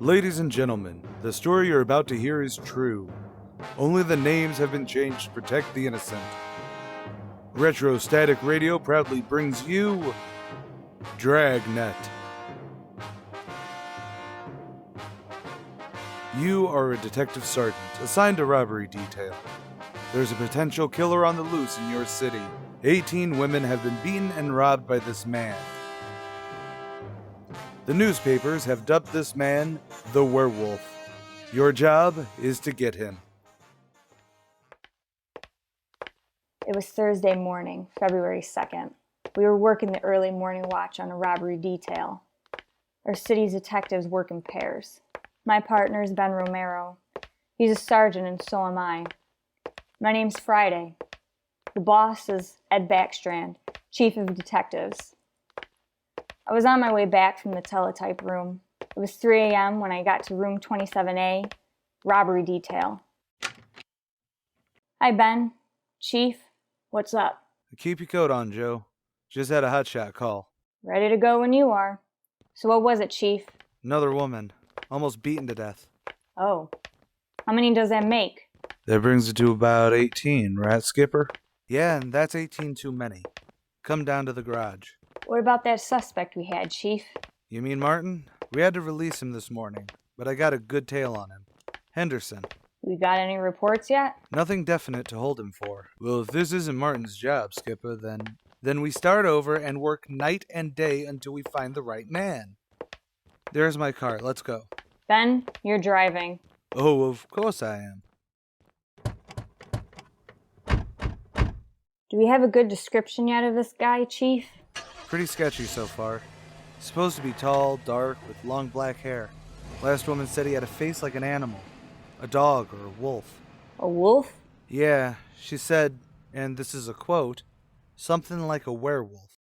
Ladies and gentlemen, the story you're about to hear is true. Only the names have been changed to protect the innocent. Retro Static Radio proudly brings you Dragnet. You are a detective sergeant assigned to robbery detail. There's a potential killer on the loose in your city. 18 women have been beaten and robbed by this man. The newspapers have dubbed this man the Werewolf. Your job is to get him. It was Thursday morning, February 2nd. We were working the early morning watch on a robbery detail. Our city's detectives work in pairs. My partner is Ben Romero. He's a sergeant and so am I. My name's Friday. The boss is Ed Backstrand, chief of detectives. I was on my way back from the teletype room. It was 3 a.m. when I got to room 27A, robbery detail. Hi, Ben. Chief, what's up? Keep your coat on, Joe. Just had a hotshot call. Ready to go when you are. So what was it, Chief? Another woman, almost beaten to death. Oh. How many does that make? That brings it to about 18, right, Skipper? Yeah, and that's 18 too many. Come down to the garage. What about that suspect we had, Chief? You mean Martin? We had to release him this morning, but I got a good tail on him. Henderson. We got any reports yet? Nothing definite to hold him for. Well, if this isn't Martin's job, Skipper, then we start over and work night and day until we find the right man. There's my car. Let's go. Ben, you're driving. Oh, of course I am. Do we have a good description yet of this guy, Chief? Pretty sketchy so far. Supposed to be tall, dark, with long black hair. Last woman said he had a face like an animal. A dog or a wolf. A wolf? Yeah, she said, and this is a quote, something like a werewolf.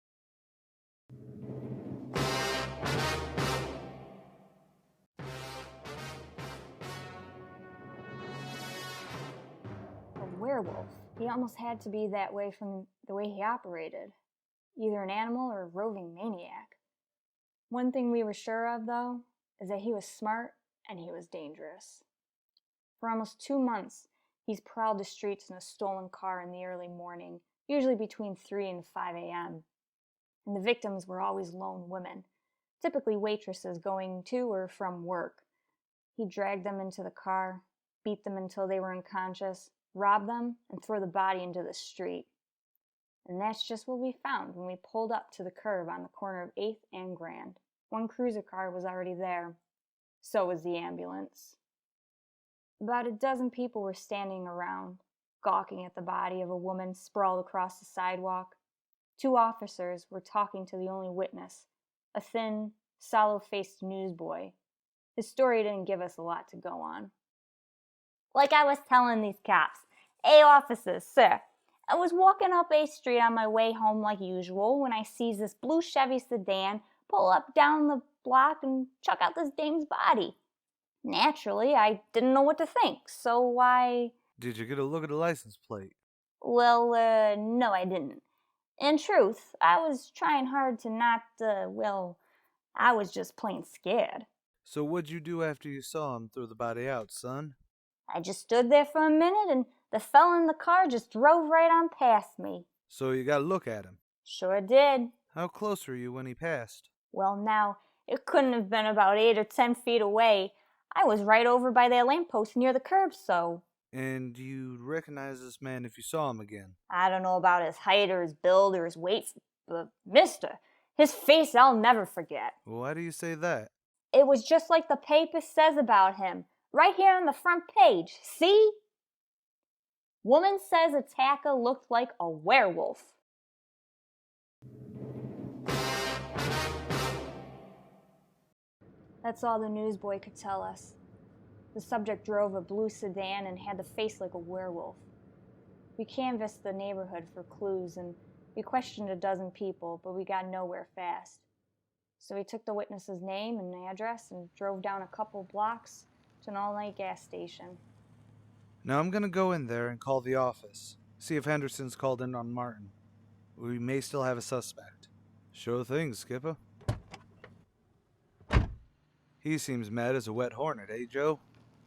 A werewolf. He almost had to be that way from the way he operated. Either an animal or a roving maniac. One thing we were sure of, though, is that he was smart and he was dangerous. For almost 2 months, he's prowled the streets in a stolen car in the early morning, usually between 3 and 5 a.m. And the victims were always lone women, typically waitresses going to or from work. He dragged them into the car, beat them until they were unconscious, rob them, and throw the body into the street. And that's just what we found when we pulled up to the curb on the corner of 8th and Grand. One cruiser car was already there. So was the ambulance. About a dozen people were standing around, gawking at the body of a woman sprawled across the sidewalk. 2 officers were talking to the only witness, a thin, sallow-faced newsboy. His story didn't give us a lot to go on. Like I was telling these cops, "Hey officers, sir, I was walking up A Street on my way home like usual when I sees this blue Chevy sedan pull up down the block and chuck out this dame's body. Naturally, I didn't know what to think, so I..." Did you get a look at the license plate? Well, no I didn't. In truth, I was trying hard to not, I was just plain scared. So what'd you do after you saw him throw the body out, son? I just stood there for a minute and the fella in the car just drove right on past me. So you got a look at him? Sure did. How close were you when he passed? Well, now, it couldn't have been about 8 or 10 feet away. I was right over by that lamppost near the curb, so... And you'd recognize this man if you saw him again? I don't know about his height or his build or his weight, but mister, his face I'll never forget. Why do you say that? It was just like the paper says about him, right here on the front page. See? Woman says attacker looked like a werewolf. That's all the newsboy could tell us. The subject drove a blue sedan and had the face like a werewolf. We canvassed the neighborhood for clues and we questioned a dozen people, but we got nowhere fast. So we took the witness's name and address and drove down a couple blocks to an all-night gas station. Now I'm gonna go in there and call the office. See if Henderson's called in on Martin. We may still have a suspect. Sure thing, Skipper. He seems mad as a wet hornet, eh, Joe?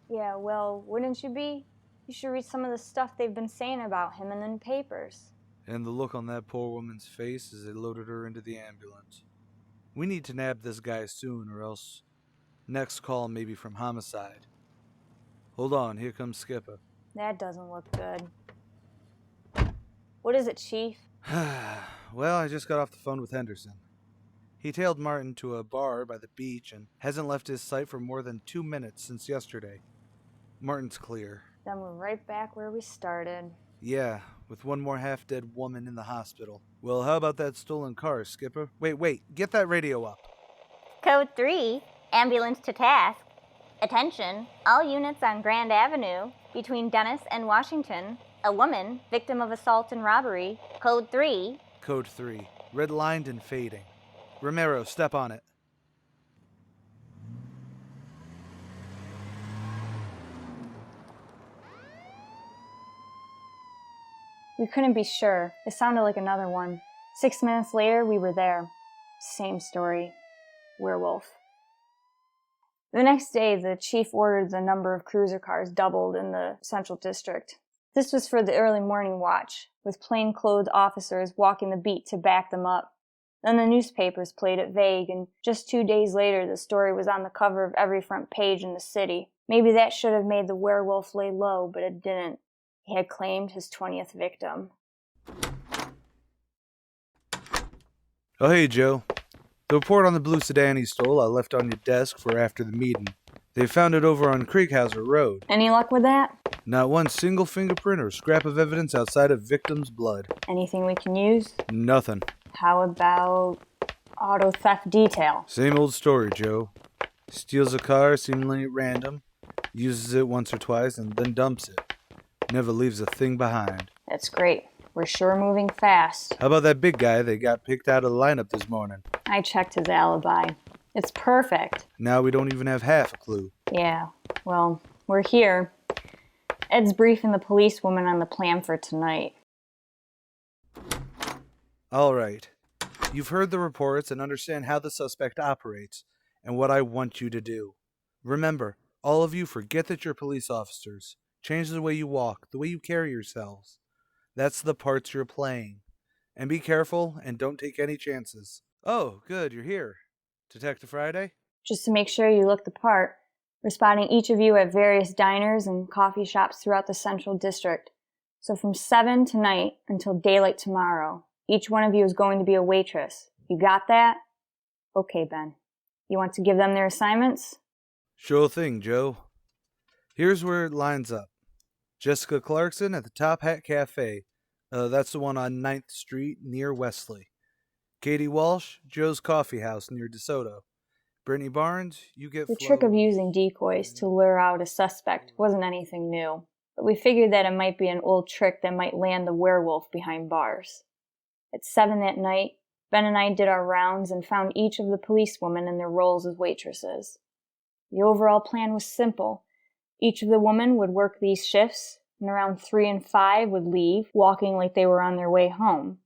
Yeah, well, wouldn't you be? You should read some of the stuff they've been saying about him in the papers. And the look on that poor woman's face as they loaded her into the ambulance. We need to nab this guy soon, or else next call may be from homicide. Hold on, here comes Skipper. That doesn't look good. What is it, Chief? Well, I just got off the phone with Henderson. He tailed Martin to a bar by the beach and hasn't left his sight for more than 2 minutes since yesterday. Martin's clear. Then we're right back where we started. Yeah, with one more half-dead woman in the hospital. Well, how about that stolen car, Skipper? Wait, get that radio up. Code 3, ambulance to task. Attention, all units on Grand Avenue between Dennis and Washington. A woman, victim of assault and robbery. Code 3. Code 3, red-lined and fading. Romero, step on it. We couldn't be sure. It sounded like another one. 6 minutes later, we were there. Same story. Werewolf. The next day, the chief ordered the number of cruiser cars doubled in the Central District. This was for the early morning watch, with plainclothes officers walking the beat to back them up. Then the newspapers played it vague, and just 2 days later, the story was on the cover of every front page in the city. Maybe that should have made the werewolf lay low, but it didn't. He had claimed his 20th victim. Oh, hey, Joe. The report on the blue sedan he stole I left on your desk for after the meeting. They found it over on Creekhouser Road. Any luck with that? Not one single fingerprint or scrap of evidence outside of victim's blood. Anything we can use? Nothing. How about auto theft detail? Same old story, Joe. Steals a car seemingly at random, uses it once or twice, and then dumps it. Never leaves a thing behind. That's great. We're sure moving fast. How about that big guy that got picked out of the lineup this morning? I checked his alibi. It's perfect. Now we don't even have half a clue. Yeah, well, we're here. Ed's briefing the policewoman on the plan for tonight. All right. You've heard the reports and understand how the suspect operates and what I want you to do. Remember, all of you forget that you're police officers. Change the way you walk, the way you carry yourselves. That's the parts you're playing. And be careful and don't take any chances. Oh, good, you're here. Detective Friday? Just to make sure you look the part, we're spotting each of you at various diners and coffee shops throughout the Central District. So from 7 tonight until daylight tomorrow, each one of you is going to be a waitress. You got that? Okay, Ben. You want to give them their assignments? Sure thing, Joe. Here's where it lines up. Jessica Clarkson at the Top Hat Cafe. That's the one on 9th Street near Wesley. Katie Walsh, Joe's Coffee House near DeSoto. Brittany Barnes, you get The trick of using decoys to lure out a suspect wasn't anything new, but we figured that it might be an old trick that might land the werewolf behind bars. At 7 that night, Ben and I did our rounds and found each of the policewomen in their roles as waitresses. The overall plan was simple. Each of the women would work these shifts, and around 3 and 5 would leave, walking like they were on their way home.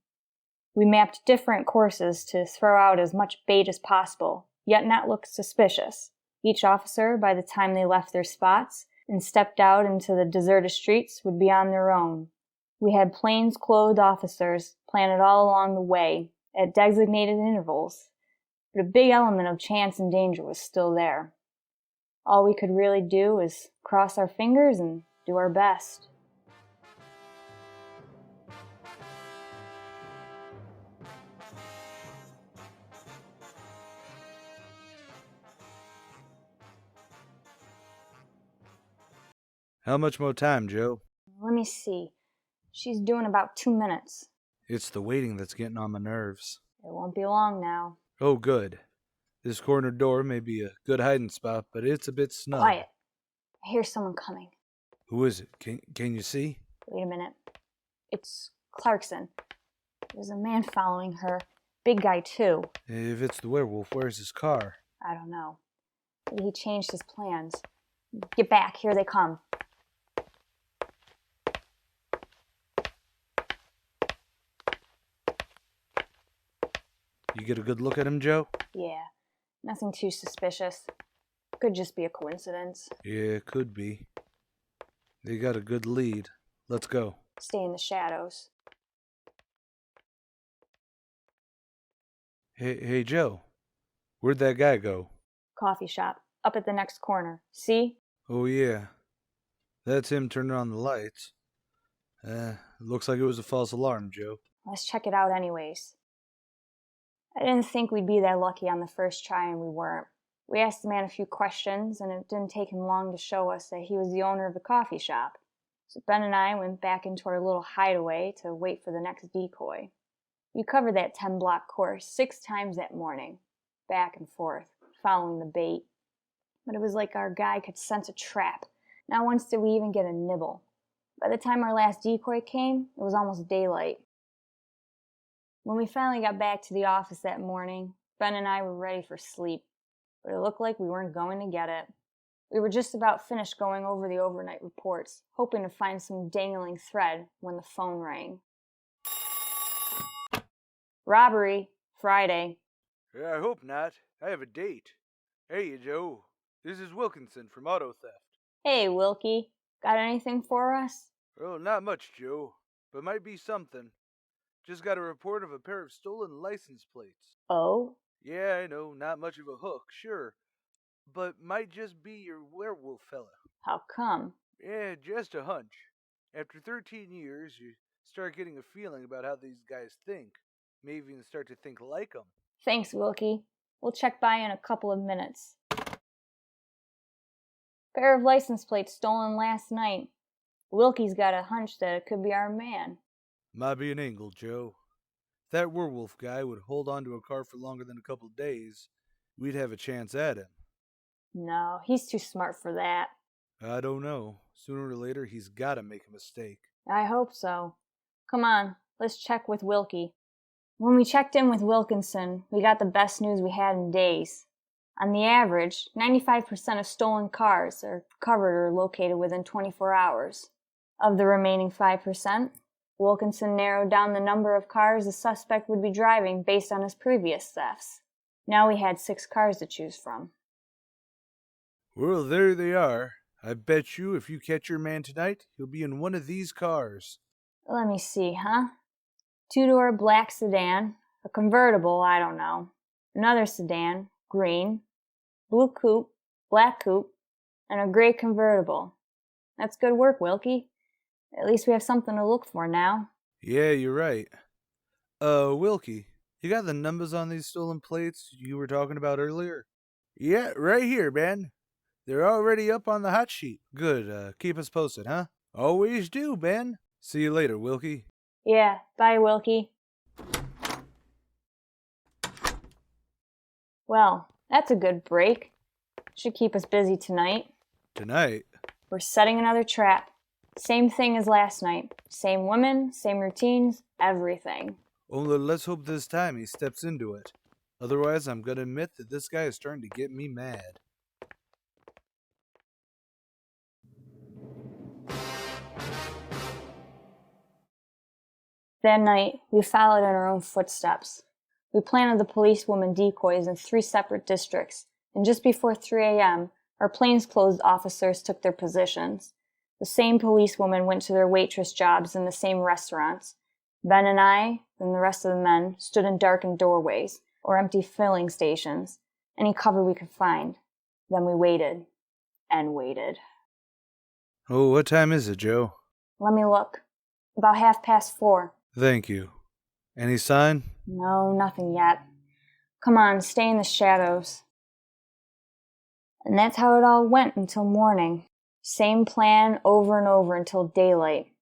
We mapped different courses to throw out as much bait as possible, yet not look suspicious. Each officer, by the time they left their spots and stepped out into the deserted streets, would be on their own. We had plainclothes officers planted all along the way, at designated intervals, but a big element of chance and danger was still there. All we could really do was cross our fingers and do our best. How much more time, Joe? Let me see. She's doing about 2 minutes. It's the waiting that's getting on my nerves. It won't be long now. Oh, good. This corner door may be a good hiding spot, but it's a bit snug. Quiet. I hear someone coming. Who is it? Can you see? Wait a minute. It's Clarkson. There's a man following her. Big guy, too. If it's the werewolf, where's his car? I don't know. Maybe he changed his plans. Get back. Here they come. You get a good look at him, Joe? Yeah. Nothing too suspicious. Could just be a coincidence. Yeah, it could be. They got a good lead. Let's go. Stay in the shadows. Hey, Joe. Where'd that guy go? Coffee shop. Up at the next corner. See? Oh, yeah. That's him turning on the lights. Looks like it was a false alarm, Joe. Let's check it out anyways. I didn't think we'd be that lucky on the first try, and we weren't. We asked the man a few questions, and it didn't take him long to show us that he was the owner of the coffee shop. So Ben and I went back into our little hideaway to wait for the next decoy. We covered that 10-block course 6 times that morning, back and forth, following the bait. But it was like our guy could sense a trap. Not once did we even get a nibble. By the time our last decoy came, it was almost daylight. When we finally got back to the office that morning, Ben and I were ready for sleep, but it looked like we weren't going to get it. We were just about finished going over the overnight reports, hoping to find some dangling thread when the phone rang. Robbery, Friday. Yeah, I hope not. I have a date. Hey, Joe. This is Wilkinson from Auto Theft. Hey, Wilkie. Got anything for us? Well, not much, Joe, but might be something. Just got a report of a pair of stolen license plates. Oh? Yeah, I know, not much of a hook, sure, but might just be your werewolf fella. How come? Yeah, just a hunch. After 13 years, you start getting a feeling about how these guys think. Maybe even start to think like them. Thanks, Wilkie. We'll check by in a couple of minutes. Pair of license plates stolen last night. Wilkie's got a hunch that it could be our man. Might be an angle, Joe. If that werewolf guy would hold on to a car for longer than a couple days, we'd have a chance at him. No, he's too smart for that. I don't know. Sooner or later, he's gotta make a mistake. I hope so. Come on, let's check with Wilkie. When we checked in with Wilkinson, we got the best news we had in days. On the average, 95% of stolen cars are recovered or located within 24 hours. Of the remaining 5%, Wilkinson narrowed down the number of cars the suspect would be driving based on his previous thefts. Now we had 6 cars to choose from. Well, there they are. I bet you if you catch your man tonight, he'll be in one of these cars. Let me see, huh? 2-door black sedan, a convertible, I don't know, another sedan, green, blue coupe, black coupe, and a gray convertible. That's good work, Wilkie. At least we have something to look for now. Yeah, you're right. Wilkie, you got the numbers on these stolen plates you were talking about earlier? Yeah, right here, Ben. They're already up on the hot sheet. Good, keep us posted, huh? Always do, Ben. See you later, Wilkie. Yeah, bye, Wilkie. Well, that's a good break. Should keep us busy tonight. Tonight? We're setting another trap. Same thing as last night. Same women, same routines, everything. Only let's hope this time he steps into it. Otherwise, I'm gonna admit that this guy is starting to get me mad. That night, we followed in our own footsteps. We planted the policewoman decoys in 3 separate districts, and just before 3 a.m., our plainclothes officers took their positions. The same policewomen went to their waitress jobs in the same restaurants. Ben and I, and the rest of the men, stood in darkened doorways, or empty filling stations, any cover we could find. Then we waited, and waited. Oh, what time is it, Joe? Let me look. About 4:30. Thank you. Any sign? No, nothing yet. Come on, stay in the shadows. And that's how it all went until morning. Same plan over and over until daylight.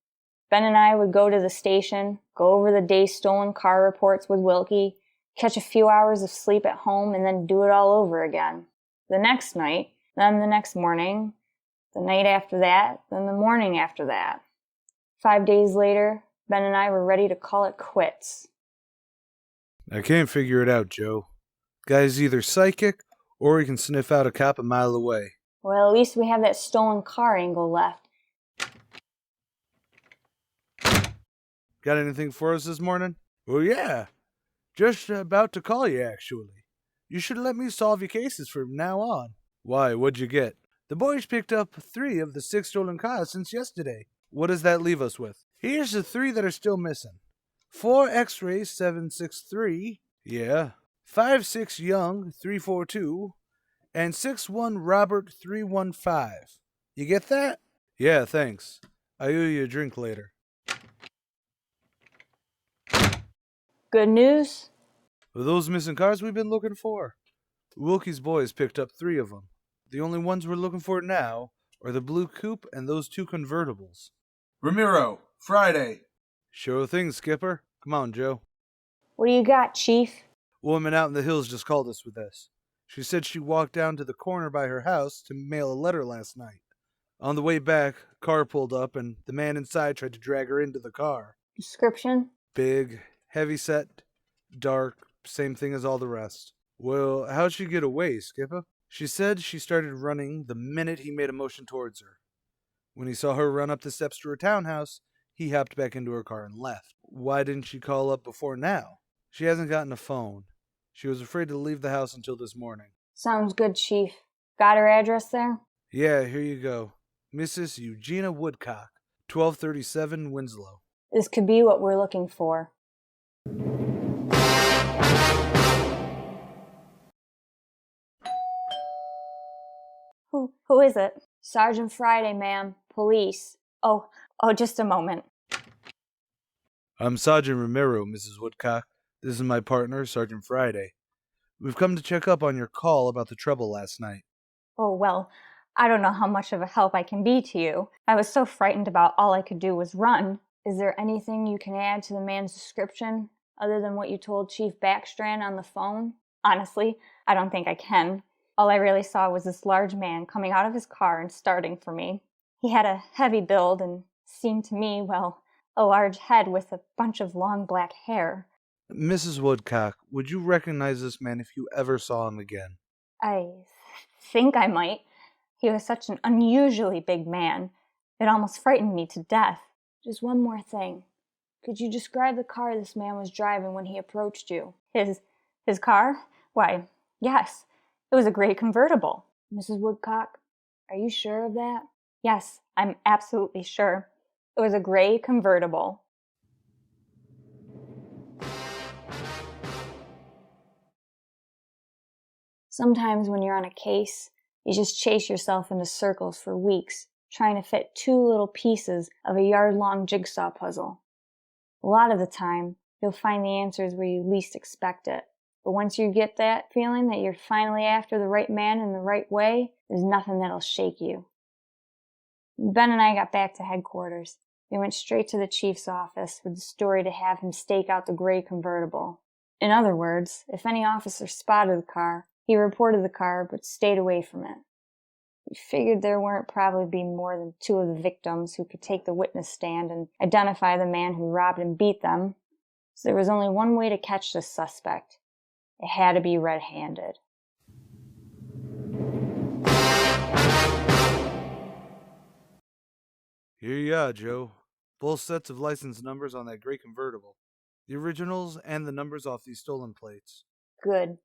Ben and I would go to the station, go over the day's stolen car reports with Wilkie, catch a few hours of sleep at home, and then do it all over again. The next night, then the next morning, the night after that, then the morning after that. 5 days later, Ben and I were ready to call it quits. I can't figure it out, Joe. Guy's either psychic, or he can sniff out a cop a mile away. Well, at least we have that stolen car angle left. Got anything for us this morning? Well, yeah. Just about to call you, actually. You should let me solve your cases from now on. Why, what'd you get? The boys picked up 3 of the 6 stolen cars since yesterday. What does that leave us with? Here's the 3 that are still missing. 4 X-Ray 763. Yeah. 5-6 Young 342. And 6-1 Robert 315. You get that? Yeah, thanks. I owe you a drink later. Good news? Are those missing cars we've been looking for? Wilkie's boys picked up 3 of them. The only ones we're looking for now are the blue coupe and those 2 convertibles. Romero, Friday. Sure thing, Skipper. Come on, Joe. What do you got, Chief? A woman out in the hills just called us with this. She said she walked down to the corner by her house to mail a letter last night. On the way back, car pulled up and the man inside tried to drag her into the car. Description? Big, heavy set, dark, same thing as all the rest. Well, how'd she get away, Skipper? She said she started running the minute he made a motion towards her. When he saw her run up the steps to her townhouse, he hopped back into her car and left. Why didn't she call up before now? She hasn't gotten a phone. She was afraid to leave the house until this morning. Sounds good, Chief. Got her address there? Yeah, here you go. Mrs. Eugenia Woodcock, 1237 Winslow. This could be what we're looking for. Who is it? Sergeant Friday, ma'am. Police. Oh, just a moment. I'm Sergeant Romero, Mrs. Woodcock. This is my partner, Sergeant Friday. We've come to check up on your call about the trouble last night. Oh, well, I don't know how much of a help I can be to you. I was so frightened about all I could do was run. Is there anything you can add to the man's description, other than what you told Chief Backstrand on the phone? Honestly, I don't think I can. All I really saw was this large man coming out of his car and starting for me. He had a heavy build and seemed to me, well, a large head with a bunch of long black hair. Mrs. Woodcock, would you recognize this man if you ever saw him again? I think I might. He was such an unusually big man. It almost frightened me to death. Just one more thing. Could you describe the car this man was driving when he approached you? His car? Why, yes. It was a gray convertible. Mrs. Woodcock, are you sure of that? Yes, I'm absolutely sure. It was a gray convertible. Sometimes when you're on a case, you just chase yourself into circles for weeks, trying to fit 2 little pieces of a yard-long jigsaw puzzle. A lot of the time, you'll find the answers where you least expect it. But once you get that feeling that you're finally after the right man in the right way, there's nothing that'll shake you. Ben and I got back to headquarters. We went straight to the chief's office with the story to have him stake out the gray convertible. In other words, if any officer spotted the car, he reported the car but stayed away from it. We figured there weren't probably be more than 2 of the victims who could take the witness stand and identify the man who robbed and beat them, so there was only one way to catch this suspect. It had to be red-handed. Here you are, Joe. Both sets of license numbers on that gray convertible. The originals and the numbers off these stolen plates. Good.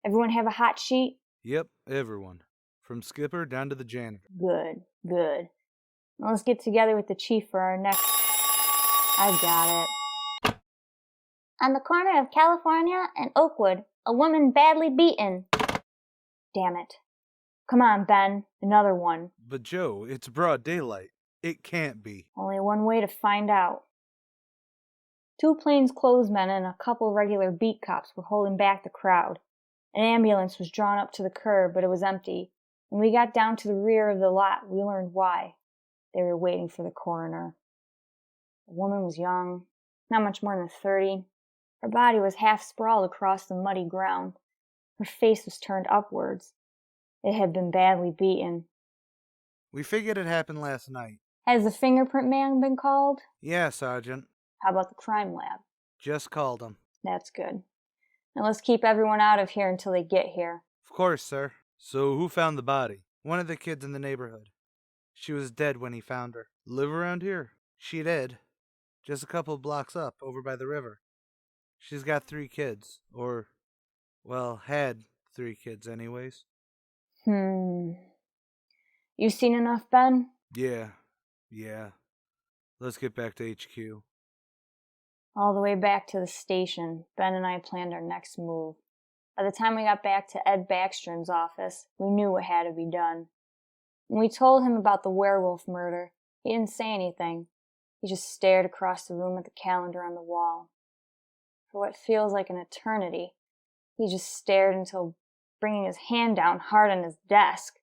Everyone have a hot sheet? Yep, everyone. From Skipper down to the janitor. Good. Now let's get together with the chief for our next... I got it. On the corner of California and Oakwood, a woman badly beaten. Damn it. Come on, Ben. Another one. But Joe, it's broad daylight. It can't be. Only one way to find out. 2 plainclothesmen and a couple regular beat cops were holding back the crowd. An ambulance was drawn up to the curb, but it was empty. When we got down to the rear of the lot, we learned why. They were waiting for the coroner. The woman was young, not much more than 30. Her body was half sprawled across the muddy ground. Her face was turned upwards. It had been badly beaten. We figured it happened last night. Has the fingerprint man been called? Yeah, Sergeant. How about the crime lab? Just called him. That's good. Now let's keep everyone out of here until they get here. Of course, sir. So who found the body? One of the kids in the neighborhood. She was dead when he found her. Live around here? She did. Just a couple blocks up, over by the river. She's got 3 kids. Or, well, had 3 kids anyways. You seen enough, Ben? Yeah. Let's get back to HQ. All the way back to the station, Ben and I planned our next move. By the time we got back to Ed Backstrand's office, we knew what had to be done. When we told him about the werewolf murder, he didn't say anything. He just stared across the room at the calendar on the wall. For what feels like an eternity, he just stared until bringing his hand down hard on his desk.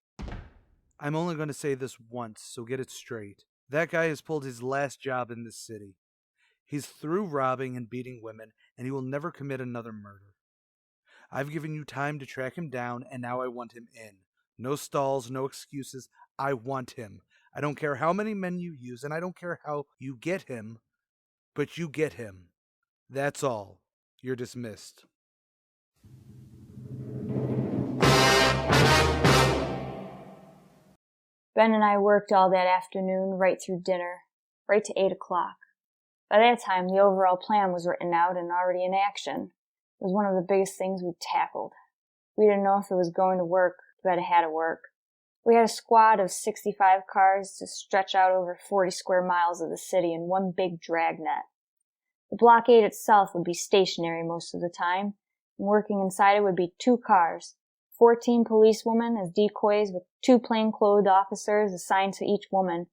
I'm only going to say this once, so get it straight. That guy has pulled his last job in this city. He's through robbing and beating women, and he will never commit another murder. I've given you time to track him down, and now I want him in. No stalls, no excuses. I want him. I don't care how many men you use, and I don't care how you get him, but you get him. That's all. You're dismissed. Ben and I worked all that afternoon, right through dinner, right to 8 o'clock. By that time, the overall plan was written out and already in action. It was one of the biggest things we tackled. We didn't know if it was going to work, but it had to work. We had a squad of 65 cars to stretch out over 40 square miles of the city in one big dragnet. The blockade itself would be stationary most of the time, and working inside it would be 2 cars, 14 policewomen as decoys with 2 plainclothed officers assigned to each woman.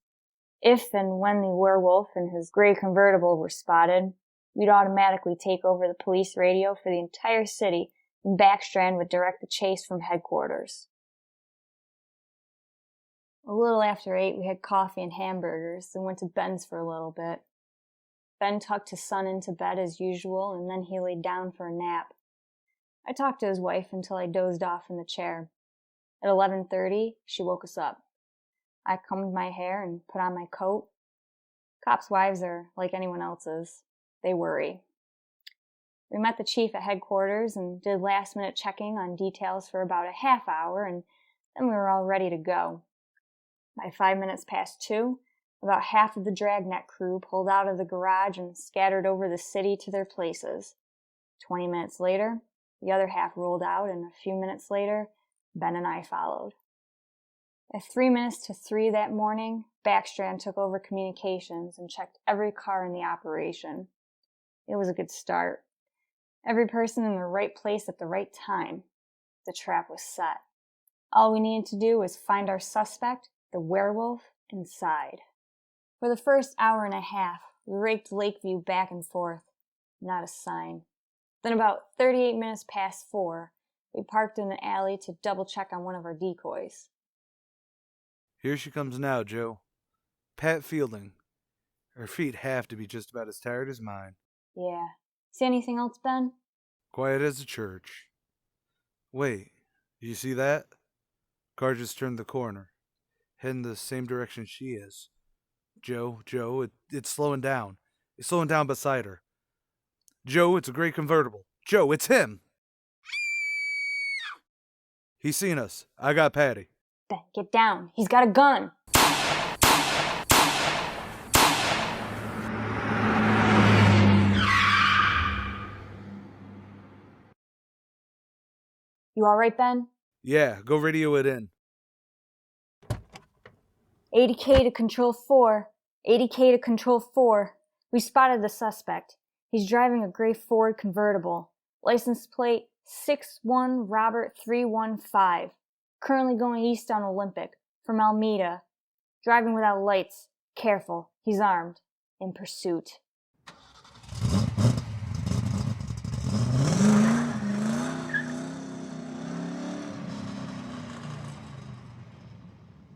If and when the werewolf and his gray convertible were spotted, we'd automatically take over the police radio for the entire city, and Backstrand would direct the chase from headquarters. A little after 8, we had coffee and hamburgers and went to Ben's for a little bit. Ben tucked his son into bed as usual, and then he laid down for a nap. I talked to his wife until I dozed off in the chair. At 11:30, she woke us up. I combed my hair and put on my coat. Cops' wives are like anyone else's. They worry. We met the chief at headquarters and did last-minute checking on details for about a half hour, and then we were all ready to go. By 5 minutes past 2, about half of the Dragnet crew pulled out of the garage and scattered over the city to their places. 20 minutes later, the other half rolled out, and a few minutes later, Ben and I followed. At 3 minutes to 3 that morning, Backstrand took over communications and checked every car in the operation. It was a good start. Every person in the right place at the right time. The trap was set. All we needed to do was find our suspect, the werewolf, inside. For the first hour and a half, we raked Lakeview back and forth. Not a sign. Then about 38 minutes past 4, we parked in an alley to double-check on one of our decoys. Here she comes now, Joe. Pat Fielding. Her feet have to be just about as tired as mine. Yeah. See anything else, Ben? Quiet as a church. Wait, you see that? Car just turned the corner, heading the same direction she is. Joe, it's slowing down. It's slowing down beside her. Joe, it's a gray convertible. Joe, it's him! He's seen us. I got Patty. Ben, get down. He's got a gun. You all right, Ben? Yeah, go radio it in. 80K to Control 4. 80K to Control 4. We spotted the suspect. He's driving a gray Ford convertible. License plate 61 Robert 315. Currently going east on Olympic, from Alameda. Driving without lights. Careful. He's armed. In pursuit.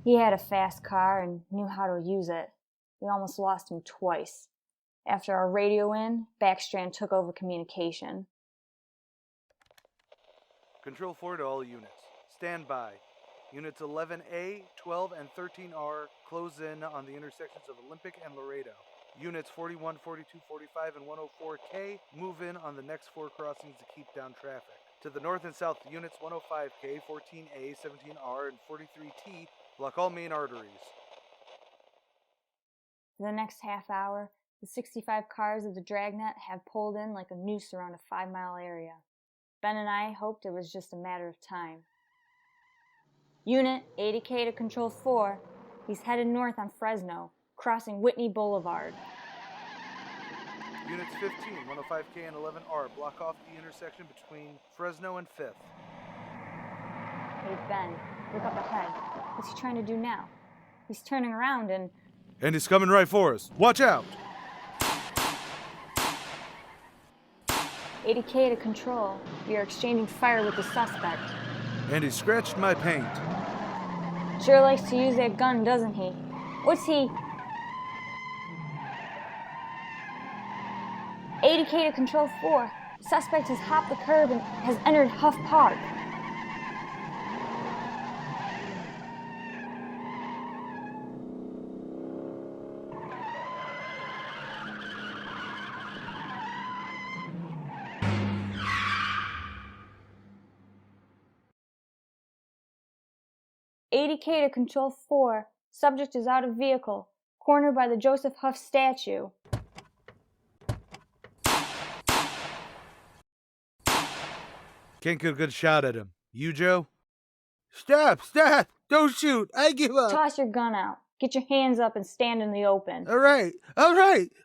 He had a fast car and knew how to use it. We almost lost him twice. After our radio in, Backstrand took over communication. Control 4 to all units. Stand by. Units 11A, 12, and 13R close in on the intersections of Olympic and Laredo. Units 41, 42, 45, and 104K move in on the next 4 crossings to keep down traffic. To the north and south, units 105K, 14A, 17R, and 43T block all main arteries. For the next half hour, the 65 cars of the Dragnet have pulled in like a noose around a 5-mile area. Ben and I hoped it was just a matter of time. Unit 80K to Control 4. He's headed north on Fresno, crossing Whitney Boulevard. Units 15, 105K and 11R block off the intersection between Fresno and 5th. Hey, Ben, look up ahead. What's he trying to do now? He's turning around and... And he's coming right for us. Watch out! 80K to Control. We are exchanging fire with the suspect. And he scratched my paint. Sure likes to use that gun, doesn't he? What's he... 80K to Control 4. Suspect has hopped the curb and has entered Huff Park. "80K to Control 4. Subject is out of vehicle. Cornered by the Joseph Huff statue." Can't get a good shot at him. You, Joe? Stop! Don't shoot! I give up! Toss your gun out. Get your hands up and stand in the open. All right.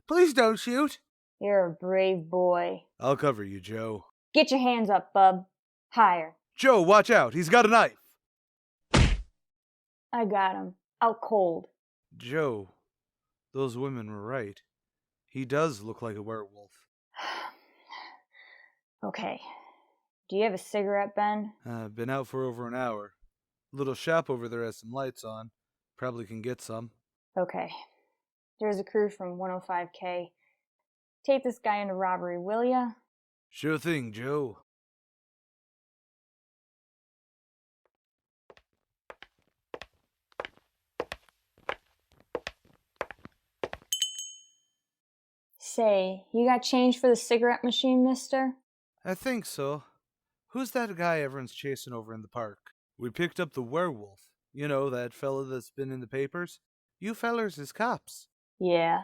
Please don't shoot. You're a brave boy. I'll cover you, Joe. Get your hands up, bub. Higher. Joe, watch out. He's got a knife. I got him. Out cold. Joe, those women were right. He does look like a werewolf. Okay. Do you have a cigarette, Ben? Been out for over an hour. Little shop over there has some lights on. Probably can get some. Okay. There's a crew from 105K. Take this guy into robbery, will ya? Sure thing, Joe. Say, you got change for the cigarette machine, mister? I think so. Who's that guy everyone's chasing over in the park? We picked up the werewolf. You know, that fella that's been in the papers? You fellers is cops. Yeah.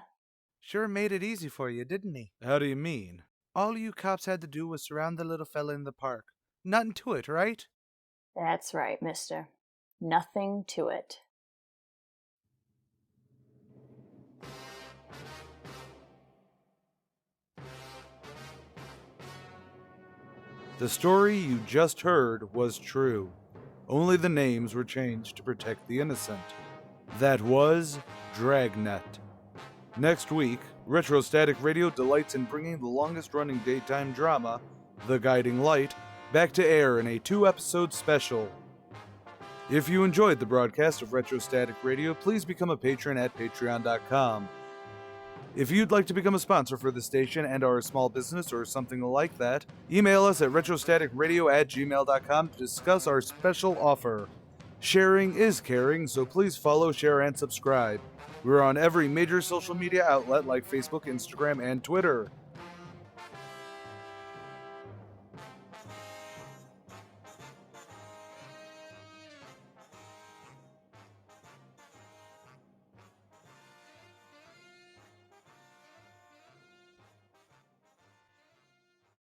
Sure made it easy for you, didn't he? How do you mean? All you cops had to do was surround the little fella in the park. Nothing to it, right? That's right, mister. Nothing to it. The story you just heard was true. Only the names were changed to protect the innocent. That was Dragnet. Next week, Retrostatic Radio delights in bringing the longest-running daytime drama, The Guiding Light, back to air in a 2-episode special. If you enjoyed the broadcast of Retrostatic Radio, please become a patron at patreon.com. If you'd like to become a sponsor for the station and are a small business or something like that, email us at retrostaticradio@gmail.com to discuss our special offer. Sharing is caring, so please follow, share, and subscribe. We're on every major social media outlet like Facebook, Instagram, and Twitter.